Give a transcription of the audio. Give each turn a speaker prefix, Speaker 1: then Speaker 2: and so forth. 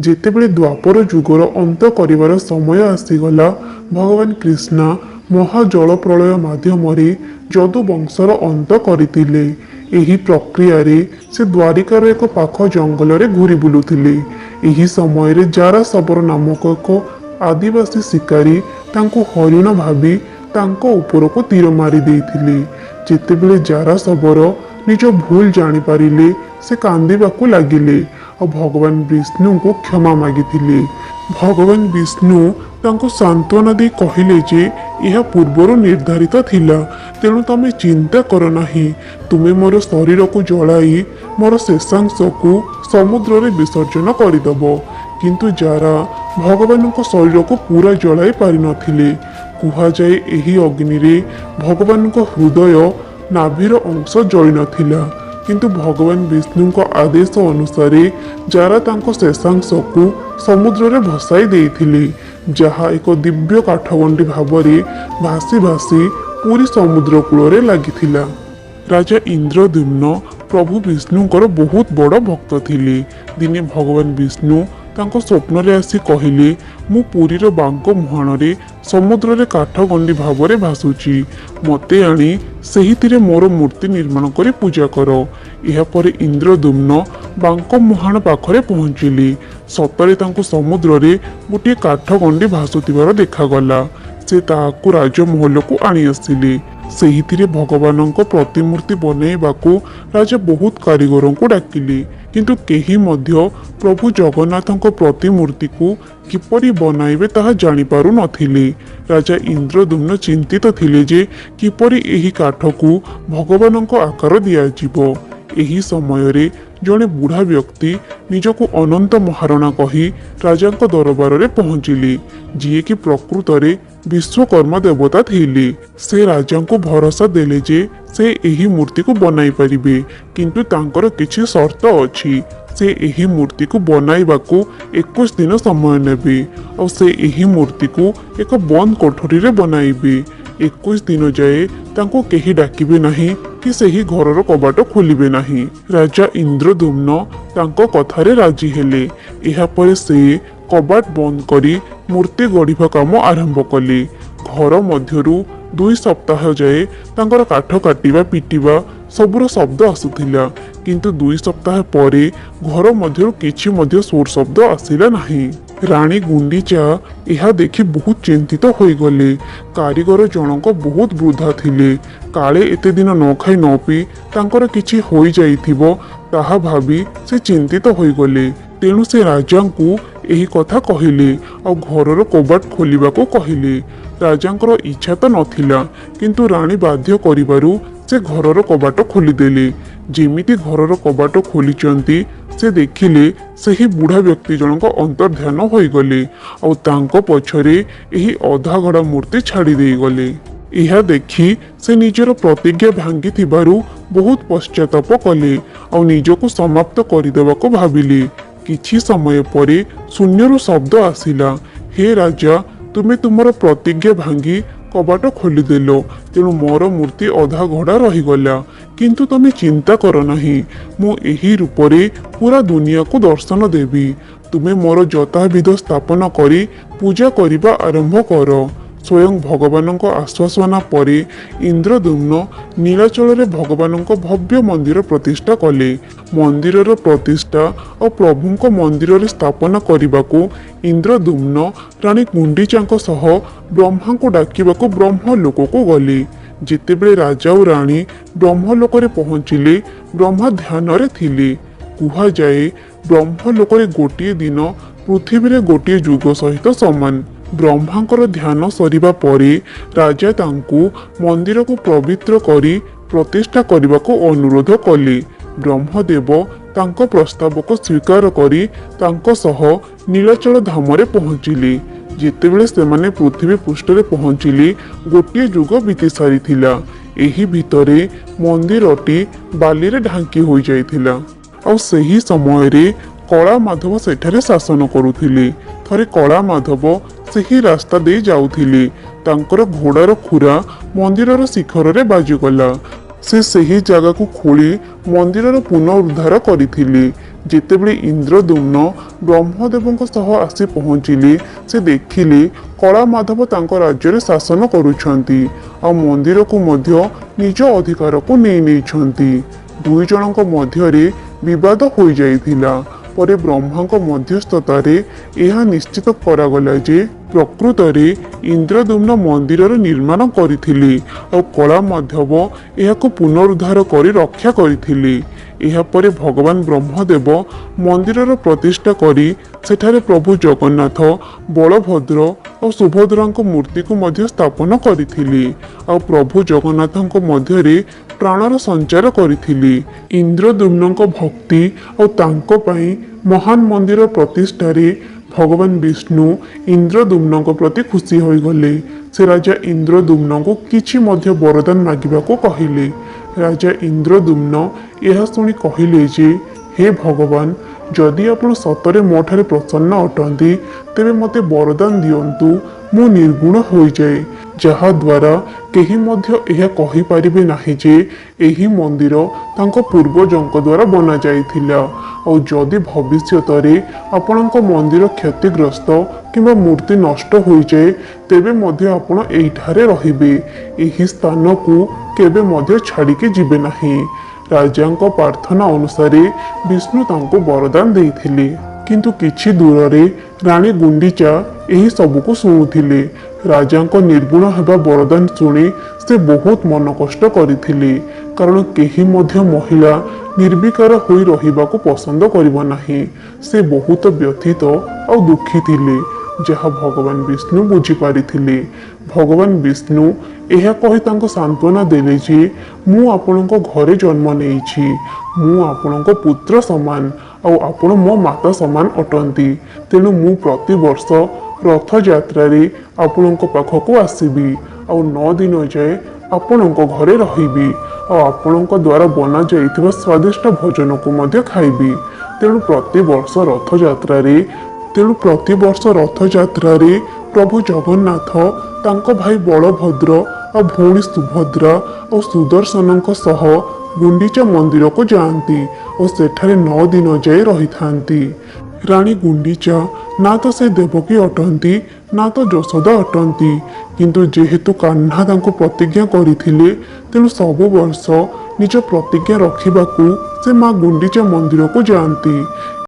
Speaker 1: ଯେତେବେଳେ ଦ୍ୱାପର ଯୁଗର ଅନ୍ତ କରିବାର ସମୟ ଆସିଗଲା, ଭଗବାନ କୃଷ୍ଣ ମହାଜଳ ପ୍ରଳୟ ମାଧ୍ୟମରେ ଯଦୁ ବଂଶର ଅନ୍ତ କରିଥିଲେ। ଏହି ପ୍ରକ୍ରିୟାରେ ସେ ଦ୍ୱାରିକାର ଏକ ପାଖ ଜଙ୍ଗଲରେ ଘୁରି ବୁଲୁଥିଲେ। ଏହି ସମୟରେ ଜାରା ଶବର ନାମକ ଏକ ଆଦିବାସୀ ଶିକାରୀ ତାଙ୍କୁ ହରିଣ ଭାବି ତାଙ୍କ ଉପରକୁ ତୀର ମାରି ଦେଇଥିଲେ। ଯେତେବେଳେ ଜାରା ଶବର ନିଜ ଭୁଲ ଜାଣିପାରିଲେ, ସେ କାନ୍ଦିବାକୁ ଲାଗିଲେ ଆଉ ଭଗବାନ ବିଷ୍ଣୁଙ୍କୁ କ୍ଷମା ମାଗିଥିଲେ। ଭଗବାନ ବିଷ୍ଣୁ ତାଙ୍କୁ ସାନ୍ତ୍ୱନା ଦେଇ କହିଲେ ଯେ ଏହା ପୂର୍ବରୁ ନିର୍ଦ୍ଧାରିତ ଥିଲା, ତେଣୁ ତମେ ଚିନ୍ତା କର ନାହିଁ। ତୁମେ ମୋର ଶରୀରକୁ ଜଳାଇ ମୋର ଶେଷାଂଶକୁ ସମୁଦ୍ରରେ ବିସର୍ଜନ କରିଦେବ। କିନ୍ତୁ ଜାରା ଭଗବାନଙ୍କ ଶରୀରକୁ ପୁରା ଜଳାଇ ପାରିନଥିଲେ। କୁହାଯାଏ ଏହି ଅଗ୍ନିରେ ଭଗବାନଙ୍କ ହୃଦୟ ନାଭିର ଅଂଶ ଜଳିନଥିଲା। କିନ୍ତୁ ଭଗବାନ ବିଷ୍ଣୁଙ୍କ ଆଦେଶ ଅନୁସାରେ ଜାରା ତାଙ୍କ ଶେଷାଂଶକୁ ସମୁଦ୍ରରେ ଭସାଇ ଦେଇଥିଲେ, ଯାହା ଏକ ଦିବ୍ୟ କାଠଗଣ୍ଡି ଭାବରେ ଭାସି ଭାସି ପୁରୀ ସମୁଦ୍ର କୂଳରେ ଲାଗିଥିଲା। ରାଜା ଇନ୍ଦ୍ରଦ୍ୟୁମ୍ନ ପ୍ରଭୁ ବିଷ୍ଣୁଙ୍କର ବହୁତ ବଡ଼ ଭକ୍ତ ଥିଲେ। ଦିନେ ଭଗବାନ ବିଷ୍ଣୁ ତାଙ୍କ ସ୍ୱପ୍ନରେ ଆସି କହିଲେ, ମୁଁ ପୁରୀର ବାଙ୍କ ମୁହାଣରେ ସମୁଦ୍ରରେ କାଠଗଣ୍ଡି ଭାବରେ ଭାସୁଛି। ମୋତେ ଆଣି ସେହିଥିରେ ମୋର ମୂର୍ତ୍ତି ନିର୍ମାଣ କରି ପୂଜା କର। ଏହାପରେ ଇନ୍ଦ୍ରଦ୍ୟୁମ୍ନ ବାଙ୍କ ମୁହାଣ ପାଖରେ ପହଞ୍ଚିଲେ। ସତରେ ତାଙ୍କୁ ସମୁଦ୍ରରେ ଗୋଟିଏ କାଠଗଣ୍ଡି ଭାସୁଥିବାର ଦେଖାଗଲା। ସେ ତାହାକୁ ରାଜମହଲକୁ ଆଣି ଆସିଲେ। ସେହିଥିରେ ଭଗବାନଙ୍କ ପ୍ରତିମୂର୍ତ୍ତି ବନାଇବାକୁ ରାଜା ବହୁତ କାରିଗରଙ୍କୁ ଡାକିଲେ, କିନ୍ତୁ କେହି ମଧ୍ୟ ପ୍ରଭୁ ଜଗନ୍ନାଥଙ୍କ ପ୍ରତିମୂର୍ତ୍ତିକୁ କିପରି ବନାଇବେ ତାହା ଜାଣିପାରୁ ନଥିଲେ। ରାଜା ଇନ୍ଦ୍ରଦ୍ୟୁମ୍ନ ଚିନ୍ତିତ ଥିଲେ ଯେ କିପରି ଏହି କାଠକୁ ଭଗବାନଙ୍କ ଆକାର ଦିଆଯିବ। ଏହି ସମୟରେ ଜଣେ ବୁଢ଼ା ବ୍ୟକ୍ତି ନିଜକୁ ଅନନ୍ତ ମହାରଣା କହି ରାଜାଙ୍କ ଦରବାରରେ ପହଞ୍ଚିଲେ, ଯିଏକି ପ୍ରକୃତରେ ବିଶ୍ୱକର୍ମା ଦେବତା ଥିଲେ। ସେ ରାଜାଙ୍କୁ ଭରସା ଦେଲେ ଯେ ସେ ଏହି ମୂର୍ତ୍ତିକୁ ବନାଇ ପାରିବେ, କିନ୍ତୁ ତାଙ୍କର କିଛି ସର୍ତ୍ତ ଅଛି। ସେ ଏହି ମୂର୍ତ୍ତିକୁ ବନାଇବାକୁ 21 ଦିନ ସମୟ ନେବେ ଆଉ ସେ ଏହି ମୂର୍ତ୍ତିକୁ ଏକ ବନ୍ଦ କୋଠରୀରେ ବନାଇବେ। 21 ଦିନ ଯାଏ ତାଙ୍କୁ କେହି ଡାକିବେ ନାହିଁ କି ସେହି ଘରର କବାଟ ଖୋଲିବେ ନାହିଁ। ରାଜା ଇନ୍ଦ୍ରଦ୍ୟୁମ୍ନ ତାଙ୍କ କଥାରେ ରାଜି ହେଲେ। ଏହାପରେ ସେ କବାଟ ବନ୍ଦ କରି ମୂର୍ତ୍ତି ଗଢ଼ିବା କାମ ଆରମ୍ଭ କଲେ। ଘର ମଧ୍ୟରୁ 2 ସପ୍ତାହ ଯାଏ ତାଙ୍କର କାଠ କାଟିବା ପିଟିବା ସବୁର ଶବ୍ଦ ଆସୁଥିଲା, କିନ୍ତୁ 2 ସପ୍ତାହ ପରେ ଘର ମଧ୍ୟରୁ କିଛି ମଧ୍ୟ ସ୍ୱର ଶବ୍ଦ ଆସିଲା ନାହିଁ। ରାଣୀ ଗୁଣ୍ଡିଚା ଏହା ଦେଖି ବହୁତ ଚିନ୍ତିତ ହୋଇଗଲେ। କାରିଗର ଜଣକ ବହୁତ ବୃଦ୍ଧା ଥିଲେ। କାଳେ ଏତେ ଦିନ ନ ଖାଇ ନ ପିଇ ତାଙ୍କର କିଛି ହୋଇଯାଇଥିବ ତାହା ଭାବି ସେ ଚିନ୍ତିତ ହୋଇଗଲେ। ତେଣୁ ସେ ରାଜାଙ୍କୁ ଏହି କଥା କହିଲେ ଆଉ ଘରର କବାଟ ଖୋଲିବାକୁ କହିଲେ। ରାଜାଙ୍କର ଇଚ୍ଛା ତ ନଥିଲା, କିନ୍ତୁ ରାଣୀ ବାଧ୍ୟ କରିବାରୁ ସେ ଘରର କବାଟ ଖୋଲିଦେଲେ। ଯେମିତି ଘରର କବାଟ ଖୋଲିଛନ୍ତି, ସେ ଦେଖିଲେ ସେହି ବୁଢ଼ା ବ୍ୟକ୍ତି ଜଣକ ଅନ୍ତର୍ଧ୍ୟାନ ହୋଇଗଲେ ଆଉ ତାଙ୍କ ପଛରେ ଏହି ଅଧାଗଢ଼ା ମୂର୍ତ୍ତି ଛାଡ଼ି ଦେଇଗଲେ। ଏହା ଦେଖି ସେ ନିଜର ପ୍ରତିଜ୍ଞା ଭାଙ୍ଗିଥିବାରୁ ବହୁତ ପଶ୍ଚାତାପ କଲେ ଆଉ ନିଜକୁ ସମାପ୍ତ କରିଦେବାକୁ ଭାବିଲେ। କିଛି ସମୟ ପରେ ଶୂନ୍ୟରୁ ଶବ୍ଦ ଆସିଲା, ହେ ରାଜା, ତୁମେ ତୁମର ପ୍ରତିଜ୍ଞା ଭାଙ୍ଗି କବାଟ ଖୋଲିଦେଲ, ତେଣୁ ମୋର ମୂର୍ତ୍ତି ଅଧା ଗଢ଼ା ରହିଗଲା। କିନ୍ତୁ ତମେ ଚିନ୍ତା କର ନାହିଁ, ମୁଁ ଏହି ରୂପରେ ପୁରା ଦୁନିଆକୁ ଦର୍ଶନ ଦେବି। ତୁମେ ମୋର ଯଥାବିଧ ସ୍ଥାପନ କରି ପୂଜା କରିବା ଆରମ୍ଭ କର। ସ୍ୱୟଂ ଭଗବାନଙ୍କ ଆଶ୍ୱାସନା ପରେ ଇନ୍ଦ୍ରଦ୍ୟୁମ୍ନ ନୀଳାଚଳରେ ଭଗବାନଙ୍କ ଭବ୍ୟ ମନ୍ଦିର ପ୍ରତିଷ୍ଠା କଲେ। ମନ୍ଦିରର ପ୍ରତିଷ୍ଠା ଓ ପ୍ରଭୁଙ୍କ ମନ୍ଦିରରେ ସ୍ଥାପନା କରିବାକୁ ଇନ୍ଦ୍ରଦ୍ୟୁମ୍ନ ରାଣୀ ଗୁଣ୍ଡିଚାଙ୍କ ସହ ବ୍ରହ୍ମାଙ୍କୁ ଡାକିବାକୁ ବ୍ରହ୍ମଲୋକକୁ ଗଲେ। ଯେତେବେଳେ ରାଜା ଓ ରାଣୀ ବ୍ରହ୍ମଲୋକରେ ପହଞ୍ଚିଲେ, ବ୍ରହ୍ମା ଧ୍ୟାନରେ ଥିଲେ। କୁହାଯାଏ ବ୍ରହ୍ମଲୋକରେ ଗୋଟିଏ ଦିନ ପୃଥିବୀରେ ଗୋଟିଏ ଯୁଗ ସହିତ ସମାନ। ବ୍ରହ୍ମାଙ୍କର ଧ୍ୟାନ ସରିବା ପରେ ରାଜା ତାଙ୍କୁ ମନ୍ଦିରକୁ ପବିତ୍ର କରି ପ୍ରତିଷ୍ଠା କରିବାକୁ ଅନୁରୋଧ କଲେ। ବ୍ରହ୍ମଦେବ ତାଙ୍କ ପ୍ରସ୍ତାବକୁ ସ୍ୱୀକାର କରି ତାଙ୍କ ସହ ନୀଳାଚଳ ଧାମରେ ପହଞ୍ଚିଲେ। ଯେତେବେଳେ ସେମାନେ ପୃଥିବୀ ପୃଷ୍ଠରେ ପହଞ୍ଚିଲେ, ଗୋଟିଏ ଯୁଗ ବିତି ସାରିଥିଲା। ଏହି ଭିତରେ ମନ୍ଦିରଟି ବାଲିରେ ଢାଙ୍କି ହୋଇଯାଇଥିଲା ଆଉ ସେହି ସମୟରେ କଳାମାଧବ ସେଠାରେ ଶାସନ କରୁଥିଲେ। ଥରେ କଳାମାଧବ ସେହି ରାସ୍ତା ଦେଇ ଯାଉଥିଲେ। ତାଙ୍କର ଘୋଡ଼ାର ଖୁରା ମନ୍ଦିରର ଶିଖରରେ ବାଜିଗଲା। ସେ ସେହି ଜାଗାକୁ ଖୋଳି ମନ୍ଦିରର ପୁନରୁଦ୍ଧାର କରିଥିଲେ। ଯେତେବେଳେ ଇନ୍ଦ୍ରଦ୍ୟୁମ୍ନ ବ୍ରହ୍ମଦେବଙ୍କ ସହ ଆସି ପହଞ୍ଚିଲେ ସେ ଦେଖିଲେ କଳାମାଧବ ତାଙ୍କ ରାଜ୍ୟରେ ଶାସନ କରୁଛନ୍ତି ଆଉ ମନ୍ଦିରକୁ ମଧ୍ୟ ନିଜ ଅଧିକାରକୁ ନେଇଛନ୍ତି। ଦୁଇ ଜଣଙ୍କ ମଧ୍ୟରେ ବିବାଦ ହୋଇଯାଇଥିଲା। ପରେ ବ୍ରହ୍ମାଙ୍କ ମଧ୍ୟସ୍ଥତାରେ ଏହା ନିଶ୍ଚିତ କରାଗଲା ଯେ ପ୍ରକୃତରେ ଇନ୍ଦ୍ରଦ୍ୟୁମ୍ନ ମନ୍ଦିରର ନିର୍ମାଣ କରିଥିଲେ ଆଉ କଳାମାଧବ ଏହାକୁ ପୁନରୁଦ୍ଧାର କରି ରକ୍ଷା କରିଥିଲେ। ଏହାପରେ ଭଗବାନ ବ୍ରହ୍ମଦେବ ମନ୍ଦିରର ପ୍ରତିଷ୍ଠା କରି ସେଠାରେ ପ୍ରଭୁ ଜଗନ୍ନାଥ, ବଳଭଦ୍ର ଆଉ ସୁଭଦ୍ରାଙ୍କ ମୂର୍ତ୍ତିକୁ ମଧ୍ୟ ସ୍ଥାପନ କରିଥିଲେ ଆଉ ପ୍ରଭୁ ଜଗନ୍ନାଥଙ୍କ ମଧ୍ୟରେ ପ୍ରାଣର ସଞ୍ଚାର କରିଥିଲେ। ଇନ୍ଦ୍ରଦ୍ୟୁମ୍ନଙ୍କ ଭକ୍ତି ଆଉ ତାଙ୍କ ପାଇଁ ମହାନ ମନ୍ଦିର ପ୍ରତିଷ୍ଠାରେ ଭଗବାନ ବିଷ୍ଣୁ ଇନ୍ଦ୍ରଦ୍ୟୁମ୍ନଙ୍କ ପ୍ରତି ଖୁସି ହୋଇଗଲେ। ସେ ରାଜା ଇନ୍ଦ୍ରଦ୍ୟୁମ୍ନଙ୍କୁ କିଛି ମଧ୍ୟ ବରଦାନ ମାଗିବାକୁ କହିଲେ। ରାଜା ଇନ୍ଦ୍ରଦ୍ୟୁମ୍ନ ଏହା ଶୁଣି କହିଲେ ଯେ ହେ ଭଗବାନ, ଯଦି ଆପଣ ସତରେ ମୋ ଠାରେ ପ୍ରସନ୍ନ ଅଟନ୍ତି ତେବେ ମୋତେ ବରଦାନ ଦିଅନ୍ତୁ ମୁଁ ନିର୍ଗୁଣ ହୋଇଯାଏ, ଯାହାଦ୍ୱାରା କେହି ମଧ୍ୟ ଏହା କହିପାରିବେ ନାହିଁ ଯେ ଏହି ମନ୍ଦିର ତାଙ୍କ ପୂର୍ବଜଙ୍କ ଦ୍ୱାରା ବନାଯାଇଥିଲା। ଆଉ ଯଦି ଭବିଷ୍ୟତରେ ଆପଣଙ୍କ ମନ୍ଦିର କ୍ଷତିଗ୍ରସ୍ତ କିମ୍ବା ମୂର୍ତ୍ତି ନଷ୍ଟ ହୋଇଯାଏ ତେବେ ମଧ୍ୟ ଆପଣ ଏଇଠାରେ ରହିବେ, ଏହି ସ୍ଥାନକୁ କେବେ ମଧ୍ୟ ଛାଡ଼ିକି ଯିବେ ନାହିଁ। ରାଜାଙ୍କ ପ୍ରାର୍ଥନା ଅନୁସାରେ ବିଷ୍ଣୁ ତାଙ୍କୁ ବରଦାନ ଦେଇଥିଲେ। କିନ୍ତୁ କିଛି ଦୂରରେ ରାଣୀ ଗୁଣ୍ଡିଚା ଏହି ସବୁକୁ ଶୁଣୁଥିଲେ। ରାଜାଙ୍କ ନିର୍ଗୁଣ ହେବା ବରଦାନ ଶୁଣି ସେ ବହୁତ ମନ କଷ୍ଟ କରିଥିଲେ, କାରଣ କେହି ମଧ୍ୟ ମହିଳା ନିର୍ବିକାର ହୋଇ ରହିବାକୁ ପସନ୍ଦ କରିବ ନାହିଁ। ସେ ବହୁତ ବ୍ୟଥିତ ଆଉ ଦୁଃଖୀ ଥିଲେ, ଯାହା ଭଗବାନ ବିଷ୍ଣୁ ବୁଝିପାରିଥିଲେ। ଭଗବାନ ବିଷ୍ଣୁ ଏହା କହି ତାଙ୍କୁ ସାନ୍ତ୍ୱନା ଦେଲେ ଯେ ମୁଁ ଆପଣଙ୍କ ଘରେ ଜନ୍ମ ନେଇଛି, ମୁଁ ଆପଣଙ୍କ ପୁତ୍ର ସମାନ ଆଉ ଆପଣ ମୋ ମାତା ସମାନ ଅଟନ୍ତି। ତେଣୁ ମୁଁ ପ୍ରତିବର୍ଷ ରଥଯାତ୍ରାରେ ଆପଣଙ୍କ ପାଖକୁ ଆସିବି ଆଉ 9 ଦିନ ଯାଏ ଆପଣଙ୍କ ଘରେ ରହିବି ଆଉ ଆପଣଙ୍କ ଦ୍ୱାରା ବନାଯାଇଥିବା ସ୍ୱାଦିଷ୍ଟ ଭୋଜନକୁ ମଧ୍ୟ ଖାଇବି। ତେଣୁ ପ୍ରତିବର୍ଷ ରଥଯାତ୍ରାରେ ପ୍ରଭୁ ଜଗନ୍ନାଥ ତାଙ୍କ ଭାଇ ବଳଭଦ୍ର ଆଉ ଭଉଣୀ ସୁଭଦ୍ରା ଆଉ ସୁଦର୍ଶନଙ୍କ ସହ ଗୁଣ୍ଡିଚା ମନ୍ଦିରକୁ ଯାଆନ୍ତି ଓ ସେଠାରେ 9 ଦିନ ଯାଏ ରହିଥାନ୍ତି। ରାଣୀ ଗୁଣ୍ଡିଚା ନା ତ ସେ ଦେବକୀ ଅଟନ୍ତି ନା ତ ଯଶୋଦା ଅଟନ୍ତି, କିନ୍ତୁ ଯେହେତୁ କାହ୍ନା ତାଙ୍କୁ ପ୍ରତିଜ୍ଞା କରିଥିଲେ ତେଣୁ ସବୁ ବର୍ଷ ନିଜ ପ୍ରତିଜ୍ଞା ରଖିବାକୁ ସେ ମା ଗୁଣ୍ଡିଚା ମନ୍ଦିରକୁ ଯାଆନ୍ତି।